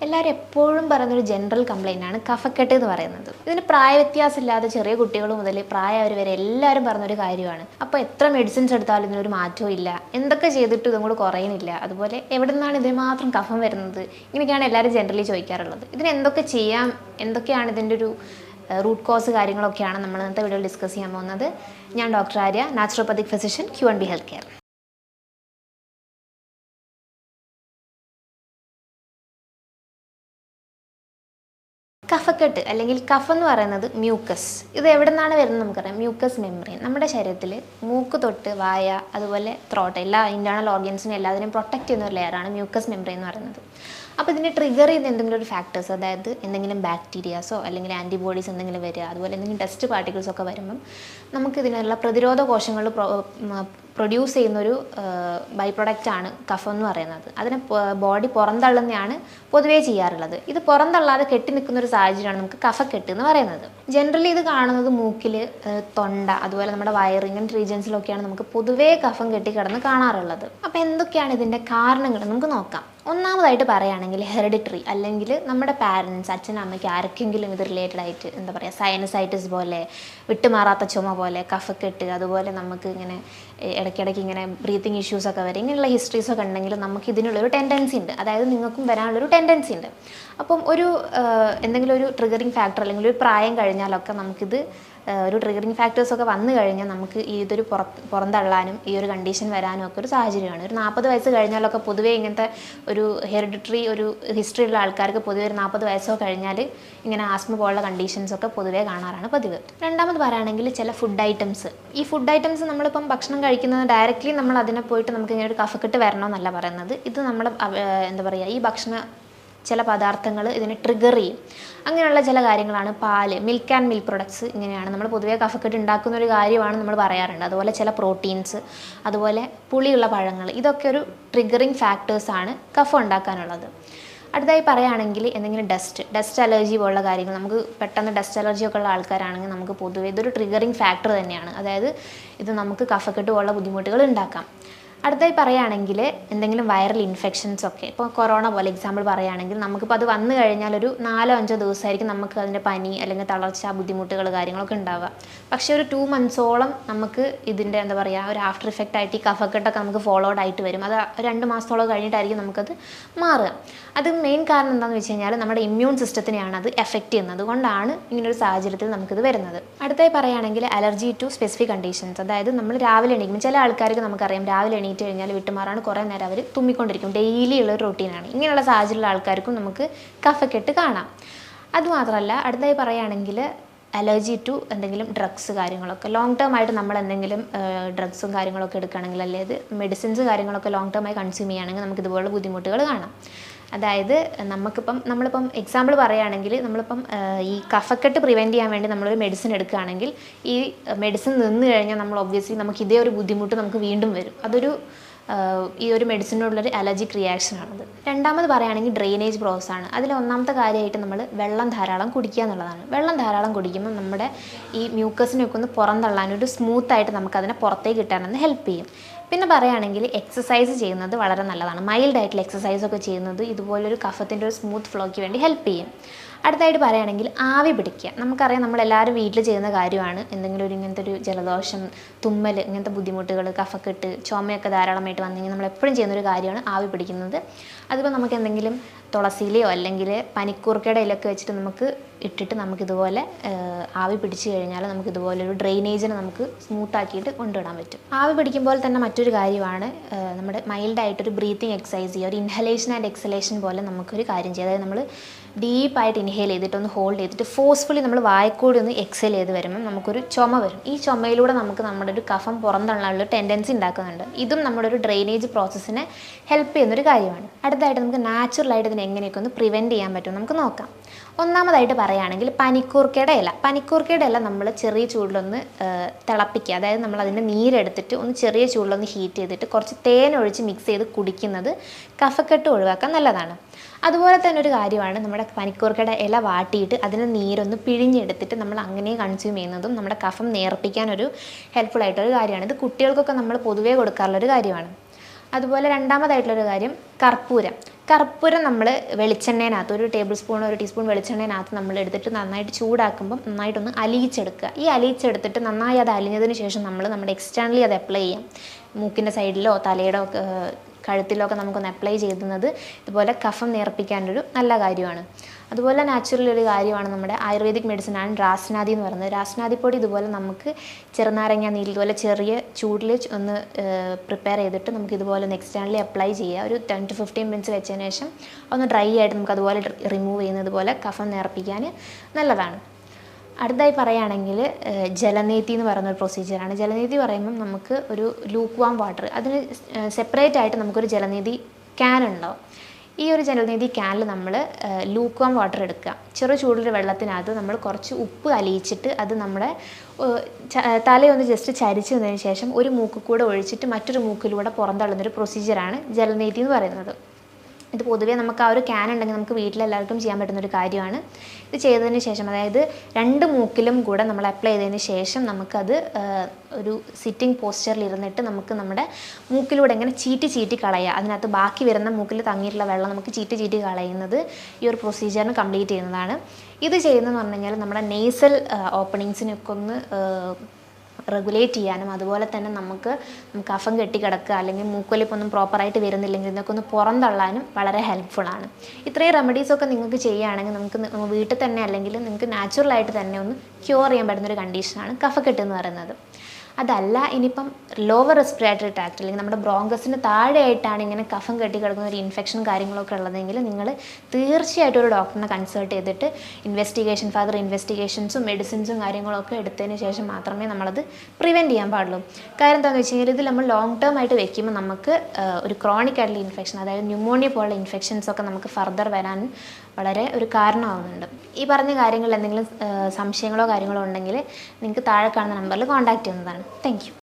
എല്ലാവരും എപ്പോഴും പറയുന്നൊരു ജനറൽ കംപ്ലയിൻ്റ് ആണ് കഫക്കെട്ട് എന്ന് പറയുന്നത്. ഇതിന് പ്രായവ്യത്യാസമില്ലാതെ ചെറിയ കുട്ടികൾ മുതൽ പ്രായവർ വരെ എല്ലാവരും പറഞ്ഞൊരു കാര്യമാണ്. അപ്പോൾ എത്ര മെഡിസിൻസ് എടുത്താലും ഇതിനൊരു മാറ്റവും ഇല്ല, എന്തൊക്കെ ചെയ്തിട്ടും ഇതും കൂടെ കുറയുന്നില്ല, അതുപോലെ എവിടെ നിന്നാണ് ഇതിന് മാത്രം കഫം വരുന്നത്, ഇങ്ങനെയൊക്കെയാണ് എല്ലാവരും ജനറലി ചോദിക്കാറുള്ളത്. ഇതിന് എന്തൊക്കെ ചെയ്യാം, എന്തൊക്കെയാണ് ഇതിൻ്റെ ഒരു റൂട്ട് കോസ് കാര്യങ്ങളൊക്കെയാണ് നമ്മൾ ഇന്നത്തെ വീഡിയോയിൽ ഡിസ്കസ് ചെയ്യാൻ പോകുന്നത്. ഞാൻ doctor Arya, naturopathic physician, Q&B health care. കഫക്കെട്ട് അല്ലെങ്കിൽ കഫം എന്ന് പറയുന്നത് മ്യൂക്കസ്. ഇത് എവിടെ നിന്നാണ് വരുന്നത് നമുക്കറിയാം. മ്യൂക്കസ് മെംബ്രെയിൻ നമ്മുടെ ശരീരത്തിൽ മൂക്ക് തൊട്ട് വായ അതുപോലെ ത്രോട്ട് എല്ലാ ഇൻറ്റേർണൽ ഓർഗൻസിനും എല്ലാത്തിനെയും പ്രൊട്ടക്റ്റ് ചെയ്യുന്ന ഒരു ലെയറാണ് മ്യൂക്കസ് മെംബ്രെയിൻ എന്ന് പറയുന്നത്. അപ്പോൾ ഇതിനെ ട്രിഗർ ചെയ്യുന്ന എന്തെങ്കിലും ഒരു ഫാക്ടേഴ്സ്, അതായത് എന്തെങ്കിലും ബാക്ടീരിയാസോ അല്ലെങ്കിൽ ആൻറ്റിബോഡീസ് എന്തെങ്കിലും വരിക, അതുപോലെ എന്തെങ്കിലും ഡസ്റ്റ് പാർട്ടിക്കിൾസ് ഒക്കെ വരുമ്പം നമുക്ക് ഇതിനുള്ള പ്രതിരോധ കോശങ്ങൾ പ്രൊഡ്യൂസ് ചെയ്യുന്നൊരു ബൈ പ്രൊഡക്റ്റാണ് കഫം എന്ന് പറയുന്നത്. അതിനെ ബോഡി പുറന്തള്ളുന്നതാണ് പൊതുവേ ചെയ്യാറുള്ളത്. ഇത് പുറന്തള്ളാതെ കെട്ടി നിൽക്കുന്ന ഒരു സാഹചര്യമാണ് നമുക്ക് കഫക്കെട്ട് എന്ന് പറയുന്നത്. ജനറലി ഇത് കാണുന്നത് മൂക്കിൽ, തൊണ്ട, അതുപോലെ നമ്മുടെ വയറ്, ഇങ്ങനത്തെ റീജിയൻസിലൊക്കെയാണ് നമുക്ക് പൊതുവേ കഫം കെട്ടിക്കിടന്ന് കാണാറുള്ളത്. അപ്പോൾ എന്തൊക്കെയാണ് ഇതിൻ്റെ കാരണങ്ങൾ നമുക്ക് നോക്കാം. ഒന്നാമതായിട്ട് പറയുകയാണെങ്കിൽ ഹെറിഡിറ്ററി, അല്ലെങ്കിൽ നമ്മുടെ പാരൻസ്, അച്ഛൻ അമ്മയ്ക്ക് ആർക്കെങ്കിലും ഇത് റിലേറ്റഡ് ആയിട്ട് എന്താ പറയുക സൈനസൈറ്റിസ് പോലെ, വിട്ടുമാറാത്ത ചുമ പോലെ, കഫക്കെട്ട്, അതുപോലെ നമുക്ക് ഇങ്ങനെ ഇടയ്ക്കിടയ്ക്ക് ഇങ്ങനെ ബ്രീത്തിങ് ഇഷ്യൂസൊക്കെ വരും, ഇങ്ങനെയുള്ള ഹിസ്റ്ററീസൊക്കെ ഉണ്ടെങ്കിൽ നമുക്ക് ഇതിനുള്ളൊരു ടെൻഡൻസി ഉണ്ട്, അതായത് നിങ്ങൾക്കും വരാനുള്ളൊരു ടെൻഡൻസി ഉണ്ട്. അപ്പം ഒരു എന്തെങ്കിലും ഒരു ട്രിഗറിങ് ഫാക്ടർ അല്ലെങ്കിൽ ഒരു പ്രായം കഴിഞ്ഞാലൊക്കെ നമുക്കിത് ഒരു ട്രിഗറിങ് ഫാക്ടേഴ്സൊക്കെ വന്നു കഴിഞ്ഞാൽ നമുക്ക് ഇതൊരു പുറന്തള്ളാനും ഈ ഒരു കണ്ടീഷൻ വരാനും ഒക്കെ ഒരു സാഹചര്യമാണ്. ഒരു 40 വയസ്സ് കഴിഞ്ഞാലൊക്കെ പൊതുവേ ഇങ്ങനത്തെ ഒരു ഹെറിഡിറ്ററി ഒരു ഹിസ്റ്ററി ഉള്ള ആൾക്കാർക്ക് പൊതുവേ ഒരു 40 വയസ്സോ കഴിഞ്ഞാൽ ഇങ്ങനെ ആസ്മ പോലുള്ള കണ്ടീഷൻസൊക്കെ പൊതുവേ കാണാറാണ് പതിവ്. രണ്ടാമത് പറയുകയാണെങ്കിൽ ചില ഫുഡ് ഐറ്റംസ്. ഈ ഫുഡ് ഐറ്റംസ് നമ്മളിപ്പം ഭക്ഷണം കഴിക്കുന്നത് ഡയറക്റ്റ്ലി നമ്മൾ അതിനെ പോയിട്ട് നമുക്ക് ഇങ്ങനെ ഒരു കഫക്കെട്ട് വരണമെന്നല്ല പറയുന്നത്. ഇത് നമ്മൾ എന്താ പറയുക ഈ ചില പദാർത്ഥങ്ങൾ ഇതിനെ ട്രിഗർ ചെയ്യും. അങ്ങനെയുള്ള ചില കാര്യങ്ങളാണ് പാല്, മിൽക്ക് ആൻഡ് മിൽക്ക് പ്രൊഡക്ട്സ്. ഇങ്ങനെയാണ് നമ്മൾ പൊതുവേ കഫക്കെട്ട് ഉണ്ടാക്കുന്ന ഒരു കാര്യമാണ് നമ്മൾ പറയാറുണ്ട്. അതുപോലെ ചില പ്രോട്ടീൻസ്, അതുപോലെ പുളിയുള്ള പഴങ്ങൾ, ഇതൊക്കെ ഒരു ട്രിഗറിങ് ഫാക്ടേഴ്സാണ് കഫം ഉണ്ടാക്കാനുള്ളത്. അടുത്തായി പറയുകയാണെങ്കിൽ എന്തെങ്കിലും ഡസ്റ്റ് അലർജി പോലുള്ള കാര്യങ്ങൾ, നമുക്ക് പെട്ടെന്ന് ഡസ്റ്റ് അലർജി ഒക്കെ ഉള്ള ആൾക്കാരാണെങ്കിൽ നമുക്ക് പൊതുവേ ഇതൊരു ട്രിഗറിങ് ഫാക്ടർ തന്നെയാണ്. അതായത് ഇത് നമുക്ക് കഫക്കെട്ട് പോലുള്ള ബുദ്ധിമുട്ടുകൾ ഉണ്ടാക്കാം. അടുത്തായി പറയുകയാണെങ്കിൽ എന്തെങ്കിലും വൈറൽ ഇൻഫെക്ഷൻസ് ഒക്കെ, ഇപ്പോൾ കൊറോണ പോലെ എക്സാമ്പിൾ പറയുകയാണെങ്കിൽ നമുക്കിപ്പോൾ അത് വന്നു കഴിഞ്ഞാൽ ഒരു 4-5 ദിവസമായിരിക്കും നമുക്ക് അതിൻ്റെ പനി അല്ലെങ്കിൽ തളർച്ച, ബുദ്ധിമുട്ടുകൾ കാര്യങ്ങളൊക്കെ ഉണ്ടാവുക. പക്ഷേ ഒരു 2 മന്ത്സോളം നമുക്ക് ഇതിൻ്റെ എന്താ പറയുക ഒരു ആഫ്റ്റർ ഇഫക്റ്റ് ആയിട്ട് ഈ കഫക്കെട്ടൊക്കെ നമുക്ക് ഫോളോഡ് ആയിട്ട് വരും. അത് 2 മാസത്തോളം കഴിഞ്ഞിട്ടായിരിക്കും നമുക്കത് മാറുക. അത് മെയിൻ കാരണം എന്താണെന്ന് വെച്ച് കഴിഞ്ഞാൽ നമ്മുടെ ഇമ്മ്യൂൺ സിസ്റ്റത്തിനെയാണ് അത് എഫക്റ്റ് ചെയ്യുന്നത്. അതുകൊണ്ടാണ് ഇങ്ങനൊരു സാഹചര്യത്തിൽ നമുക്കിത് വരുന്നത്. അടുത്തായി പറയുകയാണെങ്കിൽ അലർജി ടു സ്പെസിഫിക് കണ്ടീഷൻസ്, അതായത് നമ്മൾ രാവിലെ എണീക്കുമ്പോൾ ചില ആൾക്കാർക്ക് നമുക്കറിയാം രാവിലെ എണീറ്റ് കഴിഞ്ഞാൽ വിട്ടുമാറാണ് കുറേ നേരം അവർ തുമ്മിക്കൊണ്ടിരിക്കും, ഡെയിലി ഉള്ള റൊട്ടീനാണ്. ഇങ്ങനെയുള്ള സാഹചര്യമുള്ള ആൾക്കാർക്കും നമുക്ക് കഫക്കെട്ട് കാണാം. അതുമാത്രമല്ല അടുത്തായി പറയുകയാണെങ്കിൽ അലർജി ടു എന്തെങ്കിലും ഡ്രഗ്സ് കാര്യങ്ങളൊക്കെ, ലോങ് ടേം ആയിട്ട് നമ്മൾ എന്തെങ്കിലും ഡ്രഗ്സും കാര്യങ്ങളൊക്കെ എടുക്കുകയാണെങ്കിൽ, അല്ലെങ്കിൽ മെഡിസിൻസ് കാര്യങ്ങളൊക്കെ ലോങ് ടേം ആയി കൺസ്യൂം ചെയ്യുകയാണെങ്കിൽ നമുക്ക് ഇതുപോലുള്ള ബുദ്ധിമുട്ടുകൾ കാണാം. അതായത് നമ്മളിപ്പം എക്സാമ്പിൾ പറയുകയാണെങ്കിൽ നമ്മളിപ്പം ഈ കഫക്കെട്ട് പ്രിവെൻറ്റ് ചെയ്യാൻ വേണ്ടി നമ്മളൊരു മെഡിസിൻ എടുക്കുകയാണെങ്കിൽ ഈ മെഡിസിൻ നിന്ന് കഴിഞ്ഞാൽ നമ്മൾ ഒബ്വിയസ്ലി നമുക്ക് ഇതേ ഒരു ബുദ്ധിമുട്ട് നമുക്ക് വീണ്ടും വരും. അതൊരു ഈ ഒരു മെഡിസിനോടുള്ളൊരു അലർജിക് റിയാക്ഷനാണത്. രണ്ടാമത് പറയുകയാണെങ്കിൽ ഡ്രെയിനേജ് പ്രോസസ്സാണ്. അതിൽ ഒന്നാമത്തെ കാര്യമായിട്ട് നമ്മൾ വെള്ളം ധാരാളം കുടിക്കുക എന്നുള്ളതാണ്. വെള്ളം ധാരാളം കുടിക്കുമ്പോൾ നമ്മുടെ ഈ മ്യൂക്കസിനൊക്കെ ഒന്ന് പുറന്തള്ളാനൊരു സ്മൂത്തായിട്ട് നമുക്കതിനെ പുറത്തേക്ക് കിട്ടാനൊന്ന് ഹെൽപ്പ് ചെയ്യും. പിന്നെ പറയുകയാണെങ്കിൽ എക്സസൈസ് ചെയ്യുന്നത് വളരെ നല്ലതാണ്. മൈൽഡ് ആയിട്ടുള്ള എക്സസൈസൊക്കെ ചെയ്യുന്നത് ഇതുപോലൊരു കഫത്തിൻ്റെ ഒരു സ്മൂത്ത് ഫ്ലോയ്ക്ക് വേണ്ടി ഹെൽപ്പ് ചെയ്യും. അടുത്തായിട്ട് പറയുകയാണെങ്കിൽ ആവി പിടിക്കുക. നമുക്കറിയാം നമ്മളെല്ലാവരും വീട്ടിൽ ചെയ്യുന്ന കാര്യമാണ്. എന്തെങ്കിലും ഇങ്ങനത്തെ ഒരു ജലദോഷം, തുമ്മൽ, ഇങ്ങനത്തെ ബുദ്ധിമുട്ടുകൾ, കഫക്കെട്ട്, ചുമയൊക്കെ ധാരാളമായിട്ട് വന്നെങ്കിൽ നമ്മളെപ്പോഴും ചെയ്യുന്നൊരു കാര്യമാണ് ആവി പിടിക്കുന്നത്. അതിപ്പോൾ നമുക്ക് എന്തെങ്കിലും തുളസിയിലയോ അല്ലെങ്കിൽ പനിക്കൂർക്കയുടെ ഇലയൊക്കെ വെച്ചിട്ട് നമുക്ക് ഇട്ടിട്ട് നമുക്കിതുപോലെ ആവി പിടിച്ചു കഴിഞ്ഞാൽ നമുക്കിതുപോലൊരു ഡ്രെയിനേജിനെ നമുക്ക് സ്മൂത്താക്കിയിട്ട് കൊണ്ടുവിടാൻ പറ്റും. ആവി പിടിക്കുമ്പോൾ തന്നെ മറ്റൊരു കാര്യമാണ് നമ്മുടെ മൈൽഡായിട്ടൊരു ബ്രീത്തിങ് എക്സസൈസ് ചെയ്യുക. ഒരു ഇൻഹലേഷൻ ആൻഡ് എക്സലേഷൻ പോലെ നമുക്കൊരു കാര്യം ചെയ്യുക. അതായത് നമ്മൾ ഡീപ്പായിട്ട് ഇൻഹേൽ ചെയ്തിട്ട് ഒന്ന് ഹോൾഡ് ചെയ്തിട്ട് ഫോഴ്സ്ഫുള്ളി നമ്മൾ വായക്കൂടി ഒന്ന് എക്സേൽ ചെയ്ത് വരുമ്പോൾ നമുക്കൊരു ചുമ വരും. ഈ ചുമയിലൂടെ നമുക്ക് നമ്മുടെ ഒരു കഫം പുറന്തള്ളാനുള്ള ടെൻഡൻസി ഉണ്ടാക്കുന്നുണ്ട്. ഇതും നമ്മുടെ ഒരു ഡ്രെയിനേജ് പ്രോസസ്സിനെ ഹെൽപ്പ് ചെയ്യുന്നൊരു കാര്യമാണ്. അടുത്തായിട്ട് നമുക്ക് നാച്ചുറലായിട്ട് ഇതിനെ എങ്ങനെയൊക്കെ ഒന്ന് പ്രിവെൻറ്റ് ചെയ്യാൻ പറ്റും നമുക്ക് നോക്കാം. ഒന്നാമതായിട്ട് പറയുകയാണെങ്കിൽ പനിക്കൂർക്കയുടെ ഇല നമ്മൾ ചെറിയ ചൂടിലൊന്ന് തിളപ്പിക്കുക. അതായത് നമ്മൾ അതിൻ്റെ നീരെടുത്തിട്ട് ഒന്ന് ചെറിയ ചൂടിലൊന്ന് ഹീറ്റ് ചെയ്തിട്ട് കുറച്ച് തേനൊഴിച്ച് മിക്സ് ചെയ്ത് കുടിക്കുന്നത് കഫക്കെട്ട് ഒഴിവാക്കാൻ നല്ലതാണ്. അതുപോലെ തന്നെ ഒരു കാര്യമാണ് നമ്മുടെ പനിക്കൂർക്കയുടെ ഇല വാട്ടിയിട്ട് അതിന് നീരൊന്ന് പിഴിഞ്ഞെടുത്തിട്ട് നമ്മൾ അങ്ങനെ കൺസ്യൂം ചെയ്യുന്നതും നമ്മുടെ കഫം നേർപ്പിക്കാനൊരു ഹെൽപ്ഫുൾ ആയിട്ടൊരു കാര്യമാണ്. ഇത് കുട്ടികൾക്കൊക്കെ നമ്മൾ പൊതുവേ കൊടുക്കാറുള്ളൊരു കാര്യമാണ്. അതുപോലെ രണ്ടാമതായിട്ടുള്ളൊരു കാര്യം കർപ്പൂരം. കർപ്പൂരം നമ്മൾ വെളിച്ചെണ്ണേനകത്ത് ഒരു ടേബിൾ സ്പൂൺ ഒരു ടീസ്പൂൺ വെളിച്ചെണ്ണേനകത്ത് നമ്മൾ എടുത്തിട്ട് നന്നായിട്ട് ചൂടാക്കുമ്പം നന്നായിട്ടൊന്ന് അലിയിച്ചെടുക്കുക. ഈ അലിയിച്ചെടുത്തിട്ട് നന്നായി അത് അലിഞ്ഞതിന് ശേഷം നമ്മൾ നമ്മുടെ എക്സ്റ്റേണലി അത് അപ്ലൈ ചെയ്യാം. മൂക്കിൻ്റെ സൈഡിലോ തലയുടെ കഴുത്തിലോ ഒക്കെ നമുക്കൊന്ന് അപ്ലൈ ചെയ്യുന്നത് ഇതുപോലെ കഫം നേർപ്പിക്കാനൊരു നല്ല കാര്യമാണ്. അതുപോലെ നാച്ചുറൽ ഒരു കാര്യമാണ് നമ്മുടെ ആയുർവേദിക് മെഡിസിനാണ് രാസ്നാദി എന്ന് പറയുന്നത്. രാസ്നാദി പൊടി ഇതുപോലെ നമുക്ക് ചെറുനാരങ്ങ നീര് ഇതുപോലെ ചെറിയ ചൂടിൽ ഒന്ന് പ്രിപ്പയർ ചെയ്തിട്ട് നമുക്ക് ഇതുപോലെ ഒന്ന് എക്സ്റ്റേണലി അപ്ലൈ ചെയ്യുക. ഒരു 10 to 15 മിനിറ്റ്സ് വെച്ചതിന് ശേഷം ഒന്ന് ഡ്രൈ ആയിട്ട് നമുക്ക് അതുപോലെ റിമൂവ് ചെയ്യുന്നത് പോലെ കഫം നേർപ്പിക്കാൻ നല്ലതാണ്. അടുത്തായി പറയുകയാണെങ്കിൽ ജലനേതി എന്ന് പറയുന്നൊരു പ്രൊസീജിയറാണ്. ജലനേതി പറയുമ്പം നമുക്ക് ഒരു ലൂക്ക് വാം വാട്ടർ, അതിന് സെപ്പറേറ്റ് ആയിട്ട് നമുക്കൊരു ജലനേതി ക്യാൻ ഉണ്ടാവും. ഈ ഒരു ജലനേതി ക്യാനിൽ നമ്മൾ ലൂക്ക് വാം വാട്ടർ എടുക്കുക. ചെറു ചൂടുള്ള വെള്ളത്തിനകത്ത് നമ്മൾ കുറച്ച് ഉപ്പ് അലിയിച്ചിട്ട് അത് നമ്മുടെ തലയൊന്ന് ജസ്റ്റ് ചരിച്ച് വന്നതിന് ശേഷം ഒരു മൂക്കിൽ കൂടെ ഒഴിച്ചിട്ട് മറ്റൊരു മൂക്കിലൂടെ പുറന്തള്ളുന്നൊരു പ്രൊസീജിയറാണ് ജലനേതി എന്ന് പറയുന്നത്. ഇത് പൊതുവേ നമുക്ക് ആ ഒരു ക്യാൻ ഉണ്ടെങ്കിൽ നമുക്ക് വീട്ടിലെല്ലാവർക്കും ചെയ്യാൻ പറ്റുന്നൊരു കാര്യമാണ്. ഇത് ചെയ്തതിന് ശേഷം, അതായത് 2 മൂക്കിലും കൂടെ നമ്മൾ അപ്ലൈ ചെയ്തതിന് ശേഷം നമുക്കത് ഒരു സിറ്റിംഗ് പോസ്ചറിൽ ഇരുന്നിട്ട് നമുക്ക് നമ്മുടെ മൂക്കിലൂടെ ഇങ്ങനെ ചീറ്റി കളയുക. അതിനകത്ത് ബാക്കി വരുന്ന മൂക്കിൽ തങ്ങിയിട്ടുള്ള വെള്ളം നമുക്ക് ചീറ്റി കളയുന്നത് ഈ ഒരു പ്രൊസീജിയറിന് കംപ്ലീറ്റ് ചെയ്യുന്നതാണ്. ഇത് ചെയ്യുന്നതെന്ന് പറഞ്ഞു കഴിഞ്ഞാൽ നമ്മുടെ നേസൽ ഓപ്പണിങ്സിനൊക്കെ ഒന്ന് റെഗുലേറ്റ് ചെയ്യാനും അതുപോലെ തന്നെ നമുക്ക് കഫം കെട്ടിക്കിടക്കുക അല്ലെങ്കിൽ മൂക്കൊലിപ്പൊന്നും പ്രോപ്പറായിട്ട് വരുന്നില്ലെങ്കിൽ ഇതൊക്കെ ഒന്ന് പുറന്തള്ളാനും വളരെ ഹെൽപ്ഫുള്ളാണ്. ഇത്രയും റെമഡീസൊക്കെ നിങ്ങൾക്ക് ചെയ്യുകയാണെങ്കിൽ നമുക്ക് വീട്ടിൽ തന്നെ അല്ലെങ്കിൽ നിങ്ങൾക്ക് നാച്ചുറലായിട്ട് തന്നെ ഒന്ന് ക്യൂർ ചെയ്യാൻ പറ്റുന്നൊരു കണ്ടീഷനാണ് കഫക്കെട്ട് എന്ന് പറയുന്നത്. അതല്ല ഇനിയിപ്പം ലോവർ റെസ്പിറേറ്ററി ട്രാക്ട് അല്ലെങ്കിൽ നമ്മുടെ ബ്രോങ്കസിന് താഴെയായിട്ടാണ് ഇങ്ങനെ കഫം കെട്ടി കിടക്കുന്ന ഒരു ഇൻഫെക്ഷൻ കാര്യങ്ങളൊക്കെ ഉള്ളതെങ്കിൽ നിങ്ങൾ തീർച്ചയായിട്ടും ഒരു ഡോക്ടറിനെ കൺസൾട്ട് ചെയ്തിട്ട് ഫർദർ ഇൻവെസ്റ്റിഗേഷൻസും മെഡിസിൻസും കാര്യങ്ങളൊക്കെ എടുത്തതിന് ശേഷം മാത്രമേ നമ്മളത് പ്രിവെൻറ്റ് ചെയ്യാൻ പാടുള്ളൂ. കാര്യം എന്താണെന്ന് വെച്ച് കഴിഞ്ഞാൽ ഇത് നമ്മൾ ലോങ് ടേം ആയിട്ട് വെക്കുമ്പോൾ നമുക്ക് ഒരു ക്രോണിക് ആയിട്ടുള്ള ഇൻഫെക്ഷൻ, അതായത് ന്യൂമോണിയ പോലുള്ള ഇൻഫെക്ഷൻസൊക്കെ നമുക്ക് ഫർദർ വരാൻ വളരെ ഒരു കാരണമാകുന്നുണ്ട്. ഈ പറഞ്ഞ കാര്യങ്ങളിൽ എന്തെങ്കിലും സംശയങ്ങളോ കാര്യങ്ങളോ ഉണ്ടെങ്കിൽ നിങ്ങൾക്ക് താഴെ കാണുന്ന നമ്പറിൽ കോൺടാക്റ്റ് ചെയ്യുന്നതാണ്. Thank you.